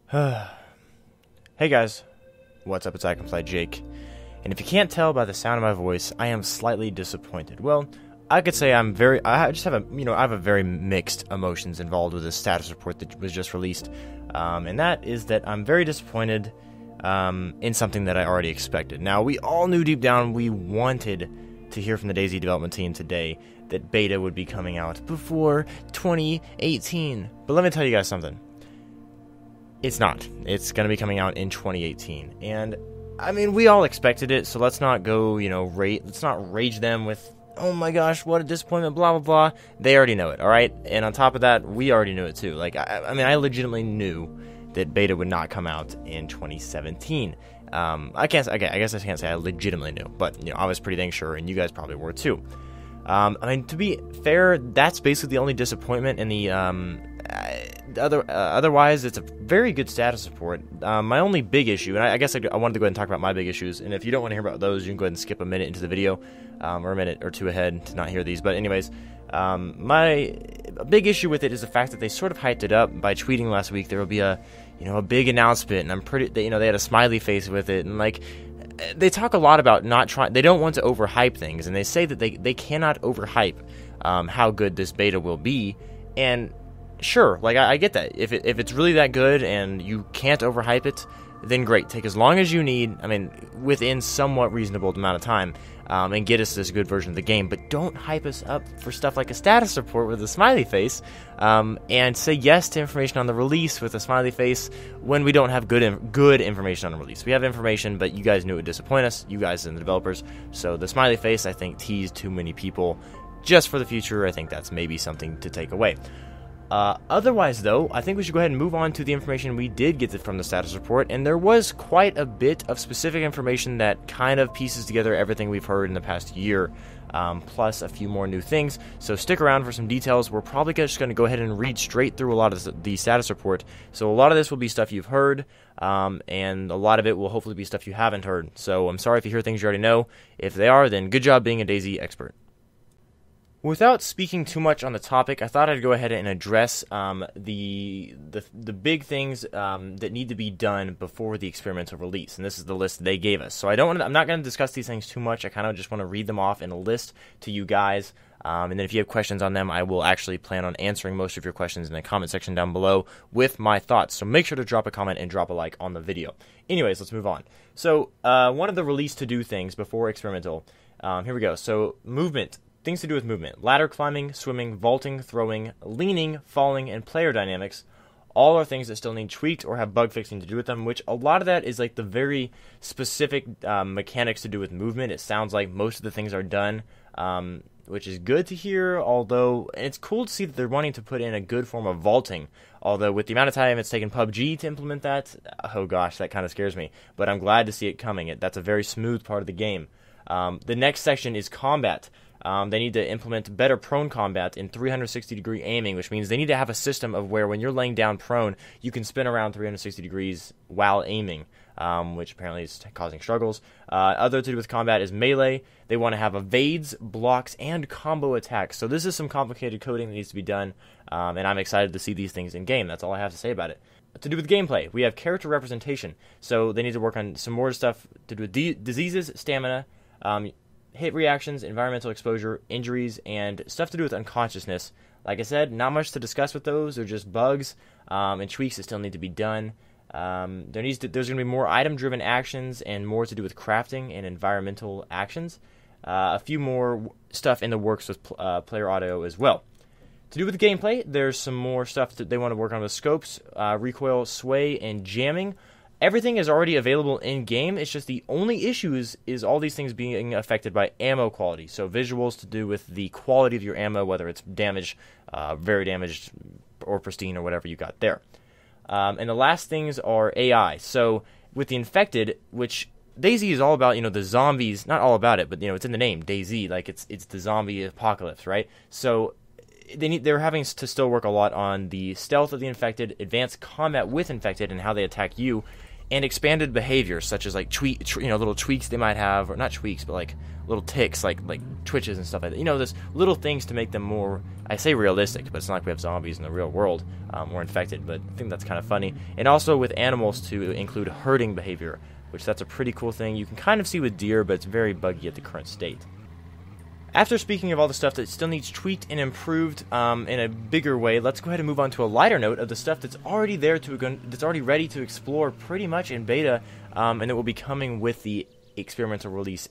Hey guys, what's up? It's iComply Jake, and if you can't tell by the sound of my voice, I am slightly disappointed. Well, I could say I just have I have a very mixed emotions involved with this status report that was just released, and that is that I'm very disappointed in something that I already expected. Now, we all knew deep down we wanted to hear from the Dayz development team today that beta would be coming out before 2018, but let me tell you guys something. It's not. It's going to be coming out in 2018. And, I mean, we all expected it, so let's not go, let's not rage them with, oh my gosh, what a disappointment, blah, blah, blah. They already know it, alright? And on top of that, we already knew it too. Like, I legitimately knew that beta would not come out in 2017. I guess I can't say I legitimately knew, but, I was pretty dang sure, and you guys probably were too. To be fair, that's basically the only disappointment in the, otherwise, it's a very good status report. My only big issue, and I guess I wanted to go ahead and talk about my big issues, and if you don't want to hear about those, you can go ahead and skip a minute into the video, or a minute or two ahead to not hear these. But anyways, my big issue with it is the fact that they sort of hyped it up by tweeting last week there will be a big announcement, and I'm pretty, they had a smiley face with it, and like, they talk a lot about they don't want to overhype things, and they say that they cannot overhype how good this beta will be, and sure, like, I get that. If it's really that good and you can't overhype it, then great. Take as long as you need, within somewhat reasonable amount of time, and get us this good version of the game. But don't hype us up for stuff like a status report with a smiley face, and say yes to information on the release with a smiley face when we don't have good information on the release. We have information, but you guys knew it would disappoint us, you guys and the developers. So the smiley face, I think, teased too many people. Just for the future, I think that's maybe something to take away. Otherwise, though, I think we should go ahead and move on to the information we did get from the status report, and there was quite a bit of specific information that kind of pieces together everything we've heard in the past year, plus a few more new things, so stick around for some details. We're probably just going to go ahead and read straight through a lot of the status report, so a lot of this will be stuff you've heard, and a lot of it will hopefully be stuff you haven't heard, so I'm sorry if you hear things you already know. If they are, then good job being a Dayz expert. Without speaking too much on the topic, I thought I'd go ahead and address the big things that need to be done before the experimental release, and this is the list they gave us. So I'm not going to discuss these things too much. I kind of just want to read them off in a list to you guys, and then if you have questions on them, I will actually plan on answering most of your questions in the comment section down below with my thoughts. So make sure to drop a comment and drop a like on the video. Anyways, let's move on. So one of the release to do things before experimental. Here we go. So movement. Things to do with movement: ladder climbing, swimming, vaulting, throwing, leaning, falling, and player dynamics. All are things that still need tweaked or have bug fixing to do with them, which a lot of that is like the very specific mechanics to do with movement. It sounds like most of the things are done, which is good to hear, although it's cool to see that they're wanting to put in a good form of vaulting. Although with the amount of time it's taken PUBG to implement that, oh gosh, that kind of scares me. But I'm glad to see it coming. That's a very smooth part of the game. The next section is combat. They need to implement better prone combat in 360-degree aiming, which means they need to have a system of where when you're laying down prone, you can spin around 360 degrees while aiming, which apparently is causing struggles. Other to do with combat is melee. They want to have evades, blocks, and combo attacks. So this is some complicated coding that needs to be done, and I'm excited to see these things in game. That's all I have to say about it. To do with gameplay, we have character representation. So they need to work on some more stuff to do with diseases, stamina, hit reactions, environmental exposure, injuries, and stuff to do with unconsciousness. Like I said, not much to discuss with those. They're just bugs and tweaks that still need to be done. There's going to be more item-driven actions and more to do with crafting and environmental actions. A few more stuff in the works with player audio as well. To do with the gameplay, there's some more stuff that they want to work on with scopes, recoil, sway, and jamming. Everything is already available in-game. It's just the only issue is all these things being affected by ammo quality. So visuals to do with the quality of your ammo, whether it's damaged, very damaged, or pristine, or whatever you got there. And the last things are AI. So with the infected, which Dayz is all about, the zombies, not all about it, but, it's in the name, Dayz, like it's the zombie apocalypse, right? So they're having to still work a lot on the stealth of the infected, advanced combat with infected, and how they attack you. and expanded behaviors such as like little tweaks they might have, or not tweaks, but like little ticks, like twitches and stuff like that. This little things to make them more, I say realistic, but it's not like we have zombies in the real world or infected, but I think that's kind of funny. And also with animals to include herding behavior, which that's a pretty cool thing. You can kind of see with deer, but it's very buggy at the current state. After speaking of all the stuff that still needs tweaked and improved in a bigger way, let's go ahead and move on to a lighter note of the stuff that's already there that's already ready to explore pretty much in beta, and it will be coming with the experimental release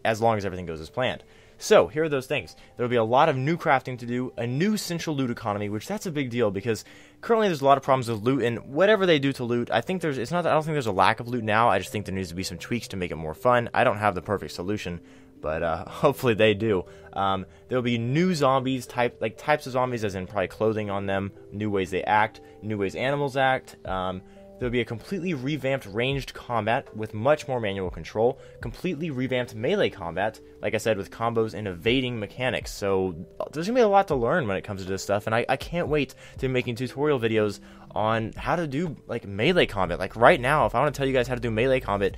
as long as everything goes as planned. So here are those things. There will be a lot of new crafting to do, a new central loot economy, which that's a big deal because currently there's a lot of problems with loot, and whatever they do to loot, I don't think there's a lack of loot now. I just think there needs to be some tweaks to make it more fun. I don't have the perfect solution, but hopefully they do. There'll be new zombies, types of zombies, as in probably clothing on them, new ways they act, new ways animals act. There'll be a completely revamped ranged combat with much more manual control, completely revamped melee combat, like I said, with combos and evading mechanics. So there's going to be a lot to learn when it comes to this stuff, and I can't wait to be making tutorial videos on how to do like melee combat. Like right now, if I want to tell you guys how to do melee combat,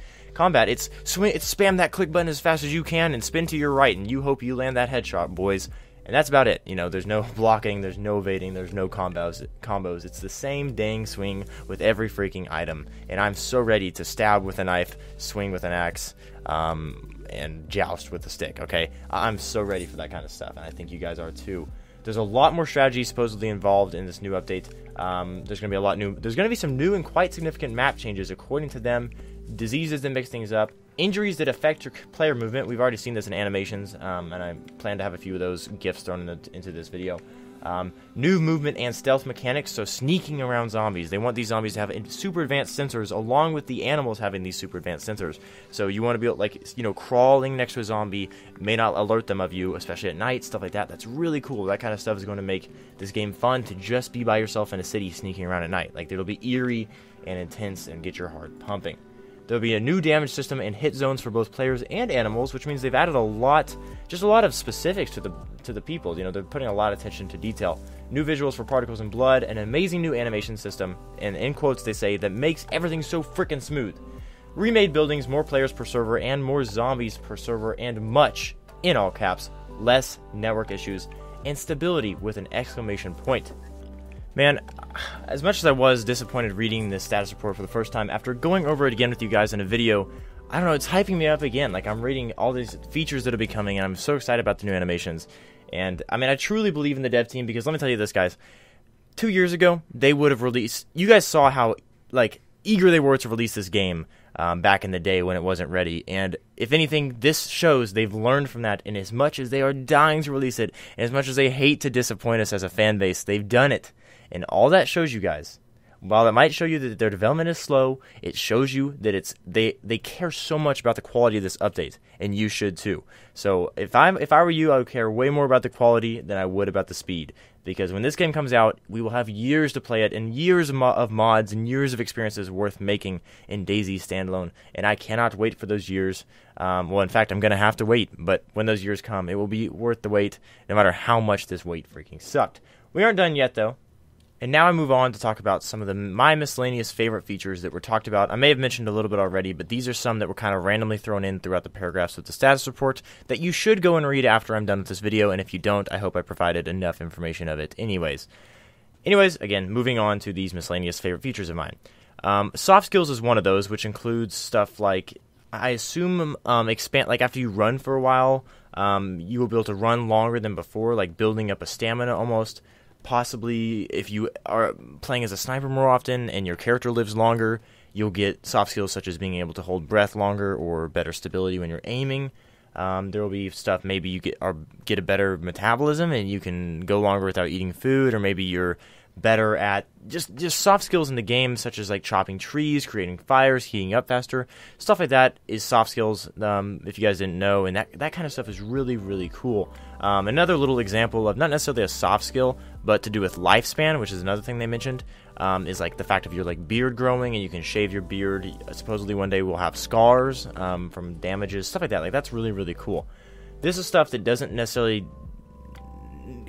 it's spam that click button as fast as you can and spin to your right, and you hope you land that headshot, boys. And that's about it. There's no blocking, there's no evading, there's no combos. It's the same dang swing with every freaking item. And I'm so ready to stab with a knife, swing with an axe, and joust with a stick, okay? I'm so ready for that kind of stuff, and I think you guys are too. There's a lot more strategy supposedly involved in this new update. There's going to be some new and quite significant map changes according to them. Diseases that mix things up. Injuries that affect your player movement. We've already seen this in animations, and I plan to have a few of those GIFs thrown into this video. New movement and stealth mechanics, so sneaking around zombies. They want these zombies to have super advanced sensors, along with the animals having these super advanced sensors. So you want to be able, crawling next to a zombie may not alert them of you, especially at night, stuff like that. That's really cool. That kind of stuff is going to make this game fun to just be by yourself in a city sneaking around at night. Like, it'll be eerie and intense and get your heart pumping. There'll be a new damage system and hit zones for both players and animals, which means they've added a lot of specifics to the people. They're putting a lot of attention to detail. New visuals for particles and blood, an amazing new animation system, and in quotes they say, that makes everything so frickin' smooth. Remade buildings, more players per server, and more zombies per server, and much, in all caps, less network issues, and stability with an exclamation point. Man, as much as I was disappointed reading this status report for the first time, after going over it again with you guys in a video, I don't know, it's hyping me up again. Like, I'm reading all these features that will be coming, and I'm so excited about the new animations. And, I truly believe in the dev team, because let me tell you this, guys. 2 years ago, they would have released... You guys saw how, eager they were to release this game back in the day when it wasn't ready. And, if anything, this shows they've learned from that, and as much as they are dying to release it, and as much as they hate to disappoint us as a fan base, they've done it. And all that shows you guys, while it might show you that their development is slow, it shows you that they care so much about the quality of this update, and you should too. So if I were you, I would care way more about the quality than I would about the speed, because when this game comes out, we will have years to play it, and years of mods and years of experiences worth making in Dayz Standalone, and I cannot wait for those years. Well, in fact, I'm going to have to wait, but when those years come, it will be worth the wait, no matter how much this wait freaking sucked. We aren't done yet, though. And now I move on to talk about some of my miscellaneous favorite features that were talked about. I may have mentioned a little bit already, but these are some that were kind of randomly thrown in throughout the paragraphs of the status report that you should go and read after I'm done with this video, and if you don't, I hope I provided enough information of it anyways. Again, moving on to these miscellaneous favorite features of mine. Soft skills is one of those, which includes stuff like, I assume, expand, like after you run for a while, you will be able to run longer than before, like building up a stamina almost. Possibly, if you are playing as a sniper more often and your character lives longer, you'll get soft skills such as being able to hold breath longer or better stability when you're aiming. There will be stuff, maybe you get a better metabolism and you can go longer without eating food, or maybe you're better at just soft skills in the game, such as like chopping trees, creating fires, heating up faster. Stuff like that is soft skills, if you guys didn't know, and that kind of stuff is really, really cool. Another little example of not necessarily a soft skill, but to do with lifespan, which is another thing they mentioned, is like the fact of your beard growing, and you can shave your beard. Supposedly one day we'll have scars from damages, stuff like that. Like, that's really, really cool. This is stuff that doesn't necessarily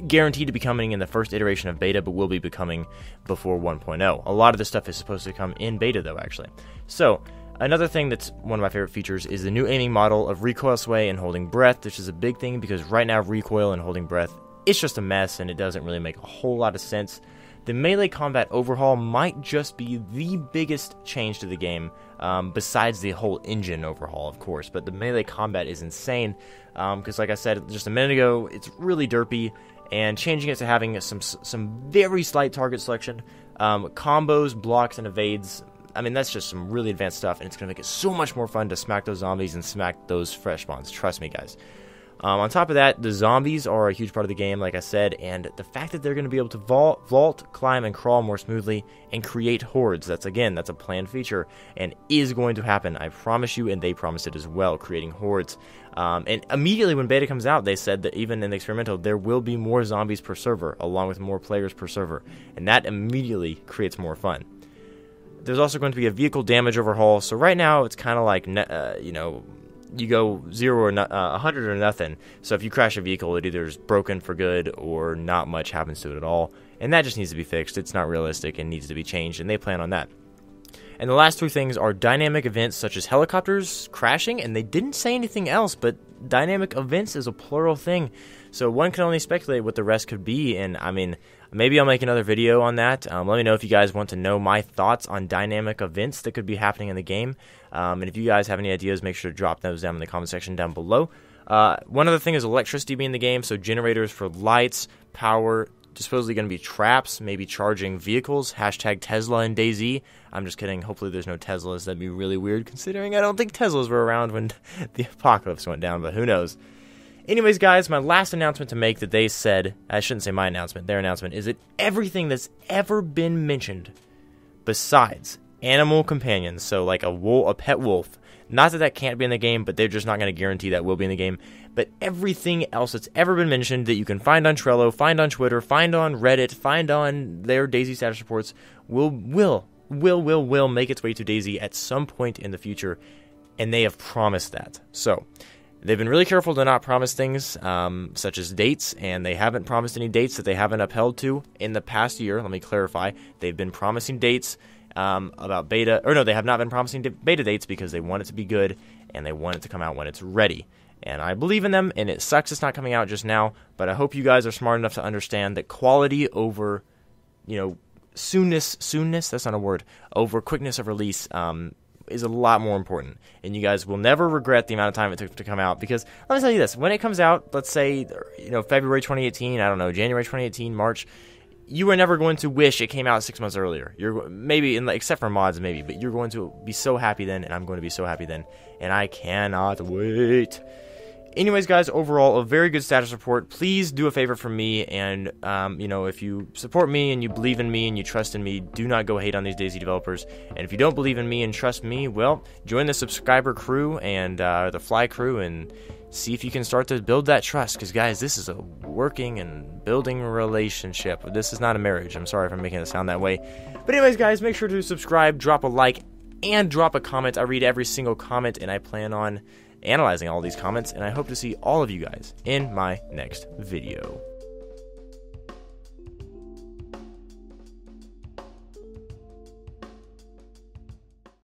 guaranteed to be coming in the first iteration of beta, but will be becoming before 1.0. A lot of this stuff is supposed to come in beta, though, actually. So, another thing that's one of my favorite features is the new aiming model of recoil sway and holding breath, which is a big thing because right now recoil and holding breath, it's just a mess and it doesn't really make a whole lot of sense. The melee combat overhaul might just be the biggest change to the game, besides the whole engine overhaul, of course. But the melee combat is insane, because like I said just a minute ago, it's really derpy, and changing it to having some very slight target selection, combos, blocks, and evades. I mean, that's just some really advanced stuff, and it's going to make it so much more fun to smack those zombies and smack those fresh spawns. Trust me, guys. On top of that, the zombies are a huge part of the game, like I said, and the fact that they're going to be able to vault, climb, and crawl more smoothly and create hordes, that's a planned feature, and is going to happen, I promise you, and they promised it as well, creating hordes. And immediately when beta comes out, they said that even in the experimental, there will be more zombies per server, along with more players per server, and that immediately creates more fun. There's also going to be a vehicle damage overhaul, so right now it's kind of like, you go 0 or 100 or nothing. So if you crash a vehicle, it either is broken for good or not much happens to it at all. And that just needs to be fixed. It's not realistic and needs to be changed, and they plan on that. And the last three things are dynamic events such as helicopters crashing, and they didn't say anything else, but dynamic events is a plural thing. So one can only speculate what the rest could be, and I mean, maybe I'll make another video on that. Let me know if you guys want to know my thoughts on dynamic events that could be happening in the game. And if you guys have any ideas, make sure to drop those down in the comment section down below. One other thing is electricity being in the game, so generators for lights, power, supposedly going to be traps, maybe charging vehicles, hashtag Tesla and Dayz. I'm just kidding, hopefully there's no Teslas, that'd be really weird considering I don't think Teslas were around when the apocalypse went down, but who knows. Anyways, guys, my last announcement to make that they said, I shouldn't say my announcement, their announcement, is that everything that's ever been mentioned besides animal companions, so like a pet wolf, not that can't be in the game, but they're just not going to guarantee that will be in the game, but everything else that's ever been mentioned that you can find on Trello, find on Twitter, find on Reddit, find on their Dayz status reports will make its way to Dayz at some point in the future, and they have promised that. So they've been really careful to not promise things such as dates, and they haven't promised any dates that they haven't upheld to in the past year. Let me clarify. They've been promising dates about beta, or no, they have not been promising beta dates because they want it to be good, and they want it to come out when it's ready. And I believe in them, and it sucks it's not coming out just now, but I hope you guys are smart enough to understand that quality over, soonness, that's not a word, over quickness of release is a lot more important, and you guys will never regret the amount of time it took to come out, because let me tell you this, when it comes out, let's say, February 2018, I don't know, January 2018, March, you are never going to wish it came out 6 months earlier. You're maybe, except for mods, maybe, but you're going to be so happy then, and I'm going to be so happy then, and I cannot wait. Anyways, guys, overall, a very good status report. Please do a favor for me, and, if you support me and you believe in me and you trust in me, do not go hate on these Dayz developers. And if you don't believe in me and trust me, well, join the subscriber crew and the fly crew and see if you can start to build that trust. Because, guys, this is a working and building relationship. This is not a marriage. I'm sorry if I'm making it sound that way. But anyways, guys, make sure to subscribe, drop a like, and drop a comment. I read every single comment, and I plan on analyzing all these comments, and I hope to see all of you guys in my next video.